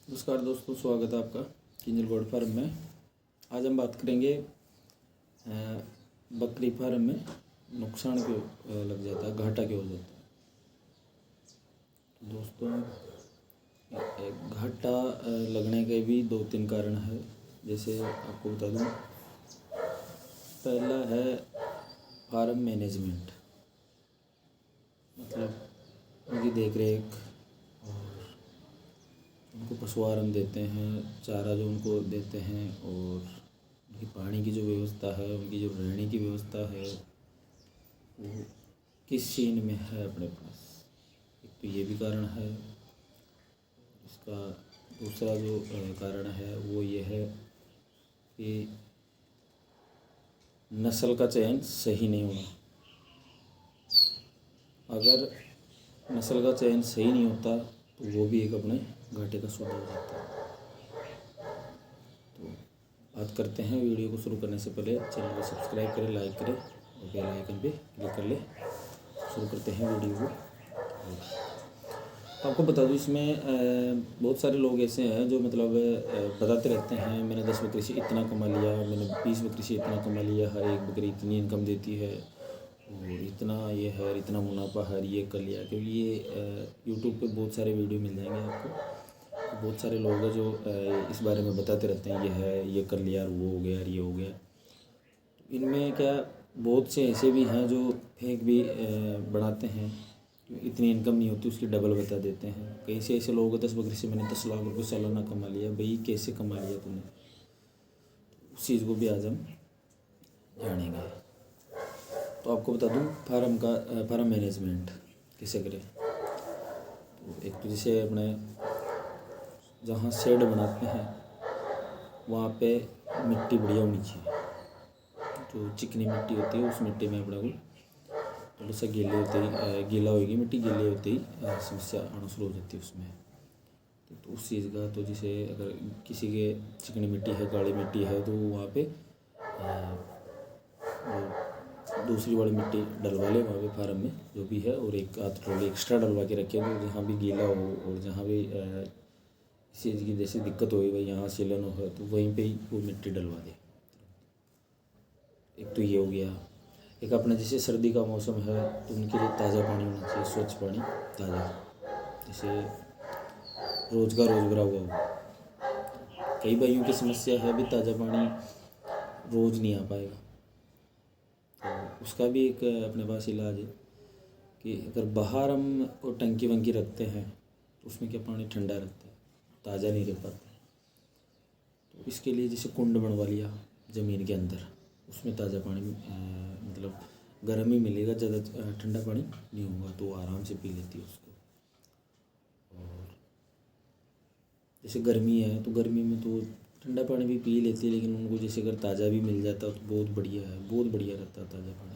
नमस्कार दोस्तों, स्वागत है आपका किंजल गोड फार्म में। आज हम बात करेंगे बकरी फार्म में नुकसान क्यों लग जाता है, घाटा क्यों हो जाता है। दोस्तों, घाटा लगने के भी दो तीन कारण है। जैसे आपको बता दूं, पहला है फार्म मैनेजमेंट, मतलब उनकी देख रेख, उनको पशु आहार देते हैं, चारा जो उनको देते हैं, और उनकी पानी की जो व्यवस्था है, उनकी जो रहने की व्यवस्था है, वो किस सीन में है अपने पास। एक तो ये भी कारण है। इसका दूसरा जो कारण है वो ये है कि नस्ल का चयन सही नहीं होना। अगर नस्ल का चयन सही नहीं होता तो वो भी एक अपने घाटे का सौदा हो जाता है। तो बात करते हैं। वीडियो को शुरू करने से पहले चैनल को सब्सक्राइब करें, लाइक करें और बेल आइकन पे क्लिक कर ले। शुरू करते हैं वीडियो को। आपको बता दूं, इसमें बहुत सारे लोग ऐसे हैं जो मतलब बताते रहते हैं, मैंने 10 बकरी से इतना कमा लिया, मैंने 20 बकरी से इतना कमा लिया है, एक बकरी इतनी इनकम देती है और इतना ये है, इतना मुनाफा है, ये कर लिया। क्योंकि ये यूट्यूब पे बहुत सारे वीडियो मिल जाएंगे आपको। बहुत सारे लोग हैं जो इस बारे में बताते रहते हैं, ये है, ये कर लिया, वो हो गया, ये हो गया। इनमें क्या बहुत से ऐसे भी हैं जो फेक भी बनाते हैं। इतनी इनकम नहीं होती, उसकी डबल बता देते हैं। कई से ऐसे लोग 10 बकरी से मैंने 10 लाख रुपये सालाना कमा लिया। भाई कैसे कमा लिया तूने? उस चीज़ को भी आज हम जानेंगे। तो आपको बता दूं, फार्म मैनेजमेंट कैसे करें। तो एक तो जैसे अपने जहाँ शेड बनाते हैं वहाँ पे मिट्टी बढ़िया होनी चाहिए। जो चिकनी मिट्टी होती है उस मिट्टी में अपने को थोड़ा सा गीला होगी मिट्टी, गीले होते ही समस्या आना शुरू हो जाती है उसमें। तो उस चीज़ का तो जैसे अगर किसी के चिकनी मिट्टी है, काली मिट्टी है, तो वहाँ पे दूसरी वाली मिट्टी डलवा ले वहाँ पे फार्म में जो भी है, और एक आध ट्रॉली एक्स्ट्रा डलवा के रखे। तो जहाँ भी गीला हो और जहाँ भी इस चीज़ की जैसे दिक्कत हो भाई, यहाँ सीलन हो, तो वहीं पे ही वो मिट्टी डलवा दे। एक तो ये हो गया। एक अपना जैसे सर्दी का मौसम है तो उनके लिए ताज़ा पानी होना चाहिए, स्वच्छ पानी, ताज़ा। जैसे रोज़ का रोज़ भरा हुआ हो। कई भाइयों की समस्या है भी ताज़ा पानी रोज़ नहीं आ पाएगा। तो उसका भी एक अपने पास इलाज है कि अगर बाहर हम को टंकी वंकी रखते हैं तो उसमें क्या पानी ठंडा रहता है, ताज़ा नहीं रह पाता। तो इसके लिए जैसे कुंड बनवा लिया ज़मीन के अंदर, उसमें ताज़ा पानी मतलब गर्म ही मिलेगा, ज़्यादा ठंडा पानी नहीं होगा, तो आराम से पी लेती है उसको। और जैसे गर्मी है तो गर्मी में तो ठंडा पानी भी पी लेती है, लेकिन उनको जैसे अगर ताज़ा भी मिल जाता तो बहुत बढ़िया है, बहुत बढ़िया रहता है ताज़ा पानी।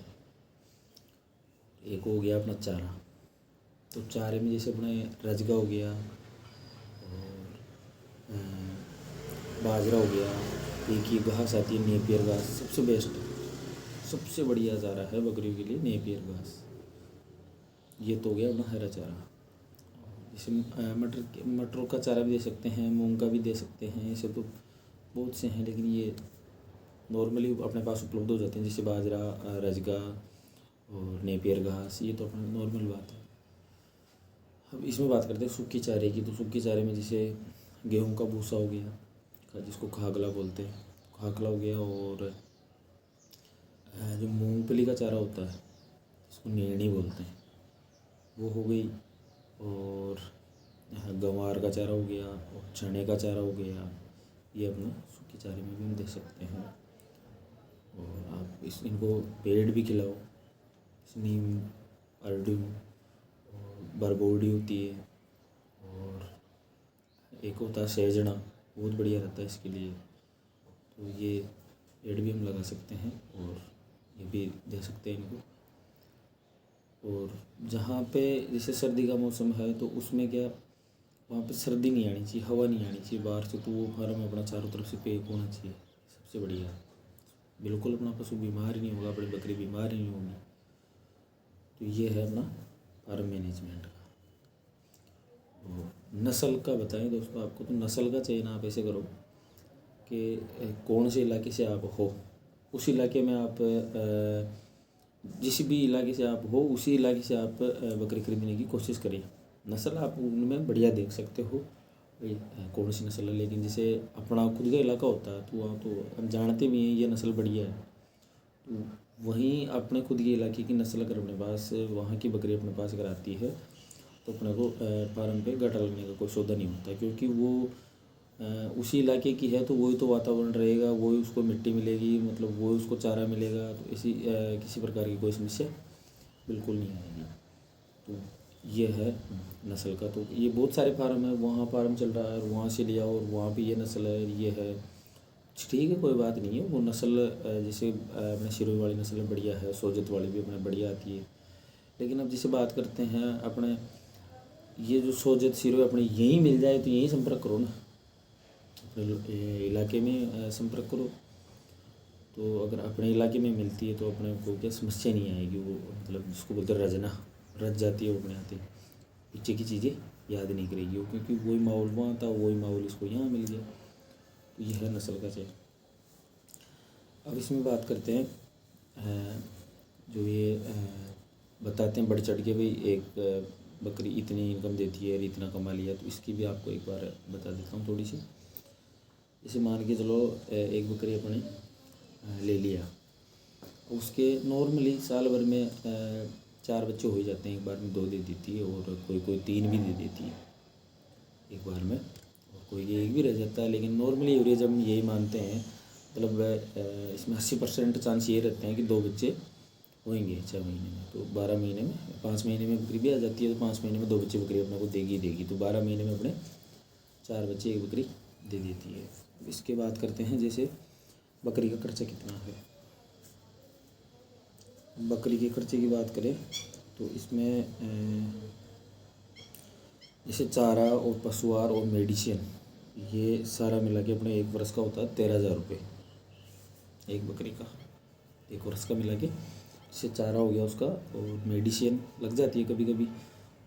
एक हो गया अपना चारा। तो चारे में जैसे अपने रजगा हो गया और बाजरा हो गया। एक ही घास आती है नेपियर घास, सबसे बेस्ट, सबसे बढ़िया चारा है बकरियों के लिए नेपियर घास। ये तो हो गया अपना हरा चारा। जैसे मटर का चारा भी दे सकते हैं, मूंग का भी दे सकते हैं। ऐसे तो बहुत से हैं, लेकिन ये नॉर्मली अपने पास उपलब्ध हो जाते हैं। जैसे बाजरा, रजगा और नेपियर घास, ये तो अपना नॉर्मल बात है। अब इसमें बात करते हैं सूखे चारे की। तो सूखे चारे में जैसे गेहूं का भूसा हो गया, जिसको खागला बोलते हैं, खागला हो गया। और जो मूंगफली का चारा होता है जिसको नेणी बोलते हैं, वो हो गई। और गंवार का चारा हो गया और चने का चारा हो गया। ये अपने सूखे चारे में भी हम दे सकते हैं। और आप इनको पेड़ भी खिलाओ, नीम, अरडू और बरबोडी होती है, और एक होता है सहजना, बहुत बढ़िया रहता है इसके लिए। तो ये पेड़ भी हम लगा सकते हैं और ये भी दे सकते हैं इनको। और जहाँ पे जैसे सर्दी का मौसम है तो उसमें क्या, वहाँ पे सर्दी नहीं आनी चाहिए, हवा नहीं आनी चाहिए बाहर से। तो वो फार्म अपना चारों तरफ से पैक होना चाहिए, सबसे बढ़िया। बिल्कुल अपना पशु बीमार ही नहीं होगा, अपनी बकरी बीमार ही नहीं होगी। तो ये है अपना फार्म मैनेजमेंट का। नस्ल का बताएं दोस्तों आपको, तो नस्ल का चयन आप ऐसे करो कि कौन से इलाके से आप हो, उस इलाके में आप जिस भी इलाके से आप हो उसी इलाके से आप बकरी खरीदने की कोशिश करिए। नस्ल आप उनमें बढ़िया देख सकते हो भाई कौन सी नस्ल है, लेकिन जैसे अपना खुद का इलाका होता है तो वहाँ तो हम जानते भी हैं ये नस्ल बढ़िया है, तो वहीं अपने खुद के इलाके की नस्ल अगर अपने पास वहाँ की बकरी अपने पास अगर आती है तो अपने को फार्म पे घाटा लगने का कोई सौदा नहीं होता, क्योंकि वो उसी इलाके की है तो वही तो वातावरण रहेगा, वही उसको मिट्टी मिलेगी, मतलब वही उसको चारा मिलेगा, तो इसी किसी प्रकार की कोई समस्या बिल्कुल नहीं आएगी। तो ये है नस्ल का। तो ये बहुत सारे फार्म है, वहाँ फार्म चल रहा है और वहाँ से लिया और वहाँ पे ये नस्ल है, ये है, ठीक है कोई बात नहीं है। वो नस्ल जैसे अपने सिरोही वाली नस्ल बढ़िया है, सोजत वाली भी अपने बढ़िया आती है, लेकिन अब जैसे बात करते हैं अपने ये जो सोजत सिरोही अपने यहीं मिल जाए तो यहीं संपर्क करो ना, अपने इलाके में संपर्क करो। तो अगर अपने इलाके में मिलती है तो अपने को क्या समस्या नहीं आएगी, वो मतलब जिसको बोलते हैं रजना, रच जाती है वो अपने आते पीछे की चीज़ें याद नहीं करेगी वो, क्योंकि वही माहौल वहाँ था, वही माहौल इसको यहाँ मिल गया। तो यह है नस्ल का चयन। अब इसमें बात करते हैं जो ये बताते हैं बढ़ चढ़ के भाई एक बकरी इतनी इनकम देती है और इतना कमा लिया, तो इसकी भी आपको एक बार बता देता हूँ थोड़ी सी। जैसे मान के चलो एक बकरी अपने ले लिया, उसके नॉर्मली साल भर में 4 बच्चे हो ही जाते हैं, एक बार में 2 दे देती है और कोई 3 भी दे देती है एक बार में, और कोई 1 भी रह जाता है, लेकिन नॉर्मली एवरेज हम यही मानते हैं, मतलब इसमें 80% चांस ये रहते हैं कि 2 बच्चे होंगे 6 महीने में। तो 12 महीने में 5 महीने में बकरी भी आ जाती है, तो 5 महीने में 2 बच्चे बकरी अपने को देगी ही देगी, तो 12 महीने में अपने 4 बच्चे एक बकरी दे देती है। इसके बात करते हैं जैसे बकरी का खर्चा कितना है। बकरी के खर्चे की बात करें तो इसमें जैसे चारा और पशुआहार और मेडिसिन ये सारा मिला के अपने 1 वर्ष का होता है 13,000 रुपये एक बकरी का, 1 वर्ष का मिला के। इससे चारा हो गया उसका, और मेडिसिन लग जाती है कभी कभी,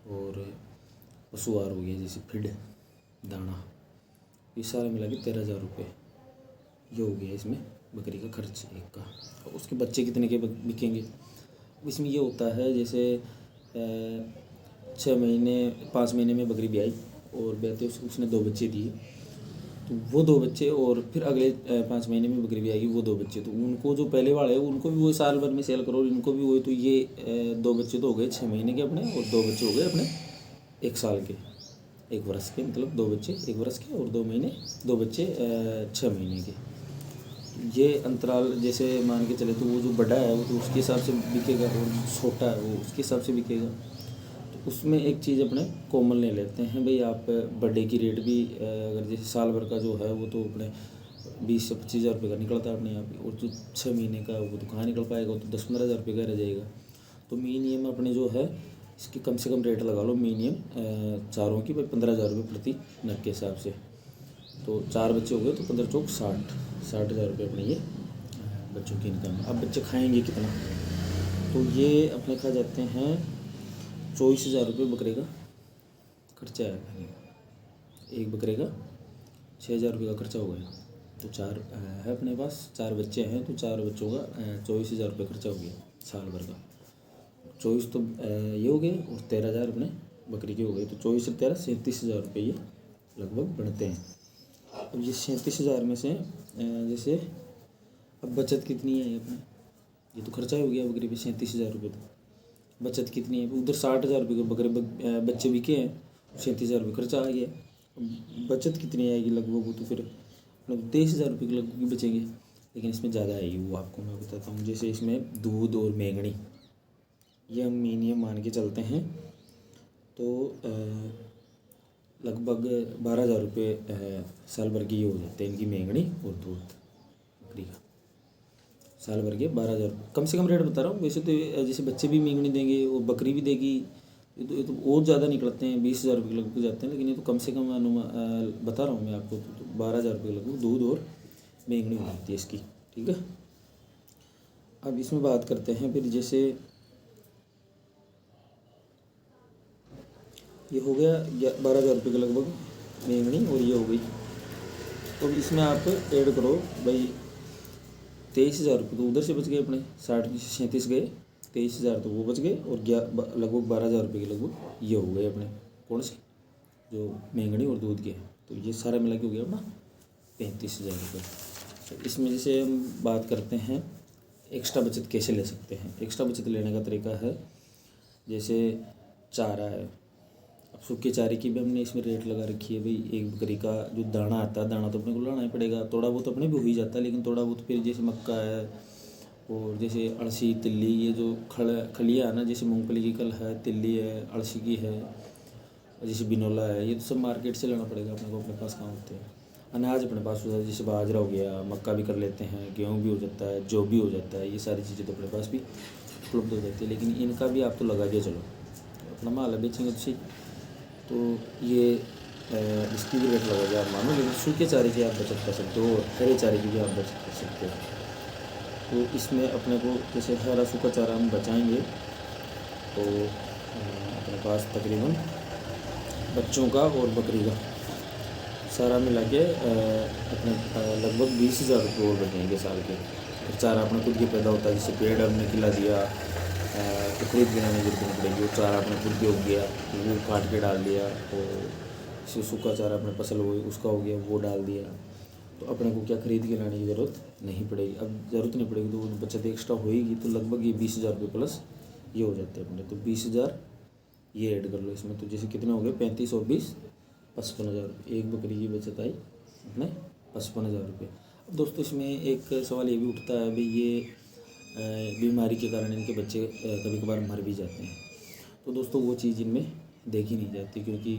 और पशुआहार हो गया जैसे फीड दाना, ये सारा मिला के 13,000 रुपये ये हो गया इसमें बकरी का खर्च एक का। और उसके बच्चे कितने के बिकेंगे, इसमें ये होता है जैसे 6 महीने 5 महीने में बकरी ब्याई और ब्याते उसने 2 बच्चे दिए, तो वो 2 बच्चे और फिर अगले 5 महीने में बकरी ब्याएगी वो 2 बच्चे, तो उनको जो पहले वाले हैं उनको भी वही साल भर में सेल करो, इनको भी वही, तो ये 2 बच्चे तो हो गए 6 महीने के अपने, और 2 बच्चे हो गए अपने 1 साल के, 1 वर्ष के, मतलब 2 बच्चे 1 वर्ष के और 2 महीने 2 बच्चे 6 महीने के। ये अंतराल जैसे मान के चले तो वो जो बड़ा है वो तो उसके हिसाब से बिकेगा, और जो छोटा है वो उसके हिसाब से बिकेगा। तो उसमें एक चीज़ अपने कॉमन ले लेते हैं भाई, आप बड़े की रेट भी अगर जैसे साल भर का जो है वो तो अपने 20 से 25,000 रुपये का निकलता है अपने यहाँ पे, और जो 6 महीने का वो तो कहाँ निकल पाएगा, वो तो 10-15,000 रुपये का रह जाएगा। तो मिनिमम अपने जो है इसकी कम से कम रेट लगा लो मिनिमम चारों की भाई 15,000 रुपये प्रति नग के हिसाब से, तो 4 बच्चे हो गए तो 15 चौक 60,000 रुपये अपने ये बच्चों की इनकम। अब बच्चे खाएंगे कितना, तो ये अपने खा जाते हैं 24,000 रुपये बकरे का खर्चा है खाने का, एक बकरे का 6,000 रुपये का खर्चा हो गया। तो 4 है अपने पास, 4 बच्चे हैं तो 4 बच्चों का 24,000 रुपये खर्चा हो गया साल भर का। 24 तो ये हो गए और 13,000 अपने बकरी के हो गए, तो 24 से 13 37,000 रुपये ये लगभग बढ़ते हैं। अब ये 37,000 में से जैसे अब बचत कितनी है अपने, ये तो खर्चा हो गया बकरी पे 37,000 रुपये, तो बचत कितनी है, उधर 60,000 रुपये के बकरे बच्चे बिके हैं, 37,000 रुपये खर्चा आ गया, बचत कितनी आएगी लगभग, वो तो फिर मतलब 23,000 रुपये के लगभग बचेंगे, लेकिन इसमें ज़्यादा आएगी वो आपको मैं बताता हूँ। जैसे इसमें दूध और मेंगनी ये हम मिनिमम मान के चलते हैं, तो लगभग 12,000 रुपये साल भर की ये हो जाते हैं इनकी मेंगनी और दूध बकरी का, साल भर के 12,000 कम से कम रेट बता रहा हूँ। वैसे तो जैसे बच्चे भी मेंगनी देंगे और बकरी भी देगी, ये तो और ज़्यादा निकलते हैं, 20,000 रुपये लगभग जाते हैं, लेकिन ये तो कम से कम बता रहा हूँ मैं आपको, तो 12,000 रुपये लगभग दूध और मेंगनी हो जाती है इसकी, ठीक है। अब इसमें बात करते हैं फिर जैसे ये हो गया 12,000 रुपये के लगभग मेंगनी, और ये हो गई। तो इसमें आप ऐड करो भाई 23,000 रुपये, तो उधर से बच गए अपने 60 में से 37 गए, 23,000 तो वो बच गए, और लगभग 12,000 रुपये के लगभग ये हो गए अपने कौन से जो मेंगनी और दूध के। तो ये सारा मिला के हो गया अपना 35,000 रुपये। तो इसमें जैसे हम बात करते हैं एक्स्ट्रा बचत कैसे ले सकते हैं। एक्स्ट्रा बचत लेने का तरीका है, जैसे चारा है, अब सूखे चारे की भी हमने इसमें रेट लगा रखी है भाई। एक बकरी का जो दाना आता है, दाना तो अपने को लाना ही पड़ेगा, थोड़ा बहुत अपने भी हो ही जाता है, लेकिन थोड़ा बहुत फिर जैसे मक्का है और जैसे अड़सी तिल्ली, ये जो खलिया है ना, जैसे मूंगफली की कल है, तिल्ली है, अड़सी की है, जैसे बिनोला है, ये तो सब मार्केट से लाना पड़ेगा अपने को, अपने पास कहाँ होते हैं। अनाज अपने पास हो जाता है, जैसे बाजरा हो गया, मक्का भी कर लेते हैं, गेहूँ भी हो जाता है, जौ भी हो जाता है, ये सारी चीज़ें तो अपने पास भी उपलब्ध हो जाती है। लेकिन इनका भी आप तो लगा दिया चलो, अपना माल है बेचेंगे तो सही। तो ये इसकी भी रेट लगा दिया आप मानो, लेकिन सूखे चारे की आप बचत कर सकते हो, और हरे चारे की भी आप बचत कर सकते हो। तो इसमें अपने को जैसे हरा सूखा चारा हम बचाएंगे तो अपने पास तकरीबन बच्चों का और बकरी का सारा मिला के अपने लगभग 20,000 रुपये और बचेंगे साल के। फिर चारा अपना खुद के पैदा होता है, जैसे पेड़ हमने खिला दिया तो खरीद के लाने की जरूरत नहीं पड़ेगी, वो चारा अपने खुद के उग गया, वो काट के डाल दिया, और जैसे सूखा चारा अपने फसल हुई उसका हो गया, वो डाल दिया, तो अपने को क्या खरीद के लाने की ज़रूरत नहीं पड़ेगी। अब ज़रूरत नहीं पड़ेगी तो बचत एक्स्ट्रा होएगी, तो लगभग ये 20,000 रुपये प्लस ये हो जाते हैं अपने। तो 20,000 ये ऐड कर लो इसमें, तो जैसे कितने हो गए 35 और 20 55,000 रुपये। एक बकरी की बचत आई अपने 55,000 रुपये। अब दोस्तों इसमें एक सवाल ये भी उठता है भाई, ये बीमारी के कारण इनके बच्चे कभी कभार मर भी जाते हैं। तो दोस्तों वो चीज़ इनमें देखी नहीं जाती, क्योंकि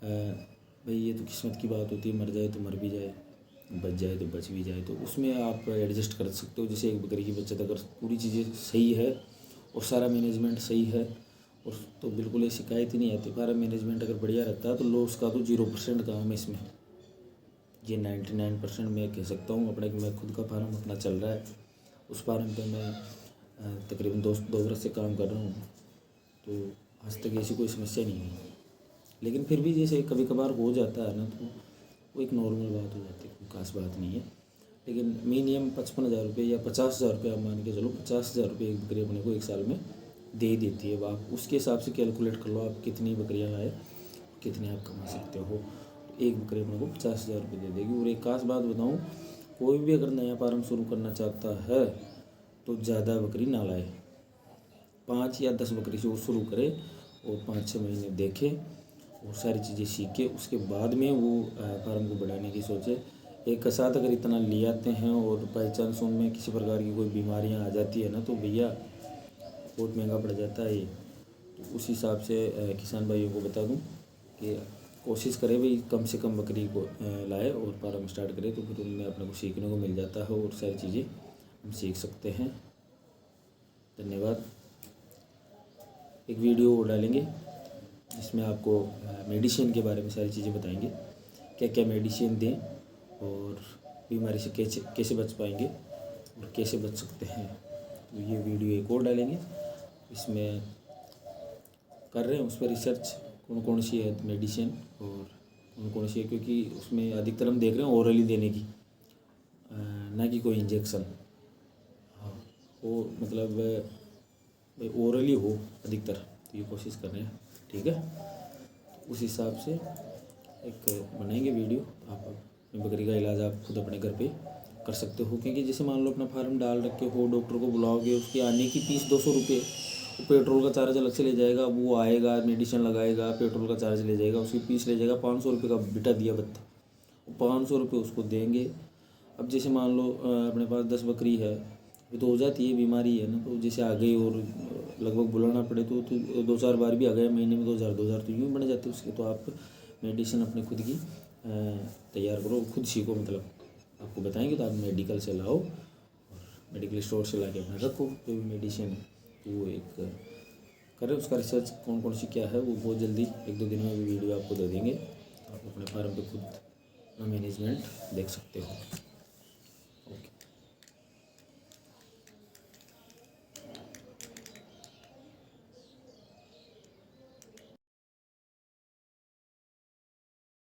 भाई ये तो किस्मत की बात होती है, मर जाए तो मर भी जाए, बच जाए तो बच भी जाए, तो उसमें आप एडजस्ट कर सकते हो। जैसे एक बकरी की बचत अगर पूरी चीज़ें सही है और सारा मैनेजमेंट सही है, और तो बिल्कुल ये शिकायत ही नहीं आती। सारा मैनेजमेंट अगर बढ़िया रहता है तो लॉस का तो 0% काम है इसमें, ये 99% मैं कह सकता हूँ अपने। मैं खुद का फार्म अपना चल रहा है, उस फार्म पे मैं तकरीबन 2 वर्ष से काम कर रहा हूँ, तो आज तक ऐसी कोई समस्या नहीं है। लेकिन फिर भी जैसे कभी कभार हो जाता है ना, तो वो एक नॉर्मल बात हो जाती है, कोई खास बात नहीं है। लेकिन मिनिमम 55,000 रुपये या 50,000 रुपये आप मान के चलो, 50,000 रुपये एक बकरी अपने को एक साल में दे देती है। आप उसके हिसाब से कैलकुलेट कर लो आप कितनी बकरियां लाए, कितने आप कमा सकते हो। तो एक बकरी अपने को 50,000 रुपये दे देगी। और एक खास बात बताऊँ, कोई भी अगर नया फार्म शुरू करना चाहता है तो ज़्यादा बकरी ना लाए, 5 या 10 बकरी से वो शुरू करे, और 5-6 महीने देखे और सारी चीज़ें सीखे, उसके बाद में वो फार्म को बढ़ाने की सोचे। एक के साथ अगर इतना ले आते हैं और बाई चांस उनमें किसी प्रकार की कोई बीमारियां आ जाती है ना, तो भैया बहुत महंगा पड़ जाता है ये। तो उस हिसाब से किसान भाइयों को बता दूं कि कोशिश करें भाई कम से कम बकरी को लाए और फार्म स्टार्ट करें, तो फिर उनमें अपने को सीखने को मिल जाता है और सारी चीज़ें हम सीख सकते हैं। धन्यवाद। एक वीडियो और डालेंगे जिसमें आपको मेडिसिन के बारे में सारी चीज़ें बताएंगे, क्या क्या मेडिसिन दें और बीमारी से कैसे कैसे बच पाएंगे और कैसे बच सकते हैं। तो ये वीडियो एक और डालेंगे, इसमें कर रहे हैं उस पर रिसर्च, कौन कौन सी है मेडिसिन और कौन कौन सी है, क्योंकि उसमें अधिकतर हम देख रहे हैं ओरली देने की, ना कि कोई इंजेक्शन। हाँ, वो मतलब ओरली हो अधिकतर, तो ये कोशिश कर रहे हैं। ठीक है, तो उस हिसाब से एक बनाएंगे वीडियो। आप अपनी बकरी का इलाज आप खुद अपने घर पे कर सकते हो, क्योंकि जैसे मान लो अपना फार्म डाल रखे हो, डॉक्टर को बुलाओगे, उसके आने की फीस 200 रुपये, पेट्रोल का चार्ज अलग से ले जाएगा, वो आएगा मेडिसिन लगाएगा, पेट्रोल का चार्ज ले जाएगा, उसकी फीस ले जाएगा 500 रुपये का बिटा दिया बत्ता, 500 रुपये उसको देंगे। अब जैसे मान लो अपने पास 10 बकरी है, ये तो हो जाती है बीमारी है ना, तो जैसे आ गई और लगभग बुलाना पड़े तो 2-4 बार भी आ गया, महीने में 2,000 तो यूँ बन जाते उसके। तो आप मेडिसिन अपने खुद की तैयार करो, खुद सीखो, मतलब आपको बताएंगे तो आप मेडिकल से लाओ और मेडिकल स्टोर से ला के अपना रखो। कोई भी मेडिसिन है तो वो एक करें, उसका रिसर्च कौन कौन सी क्या है वो बहुत जल्दी 1-2 दिन में भी वीडियो आपको दे देंगे। आप अपने फार्म पे खुद अपना मैनेजमेंट देख सकते हो।